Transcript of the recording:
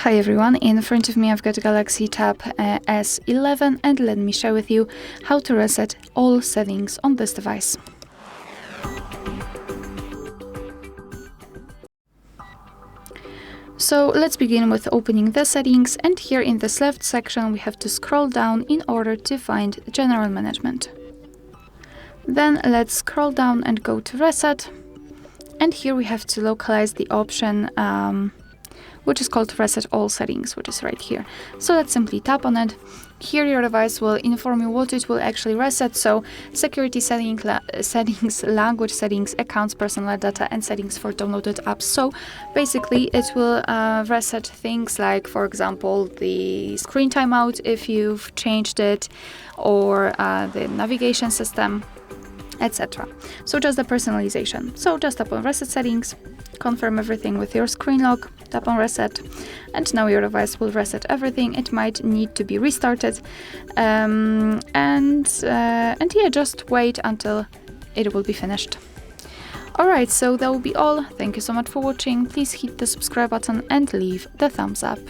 Hi everyone, in front of me I've got a Galaxy Tab S11 and let me share with you how to reset all settings on this device. So let's begin with opening the settings, and here in this left section we have to scroll down in order to find General Management. Then let's scroll down and go to Reset, and here we have to localize the option which is called Reset All Settings, which is right here. So let's simply tap on it. Here your device will inform you what it will actually reset, so security settings, language settings, accounts, personal data, and settings for downloaded apps. So basically it will reset things like, for example, the screen timeout if you've changed it, or the navigation system, etc. So just the personalization. So just tap on Reset Settings, confirm everything with your screen lock, tap on Reset, and now your device will reset everything. It might need to be restarted, and yeah, just wait until it will be finished. Alright, so that will be all. Thank you so much for watching. Please hit the subscribe button and leave the thumbs up.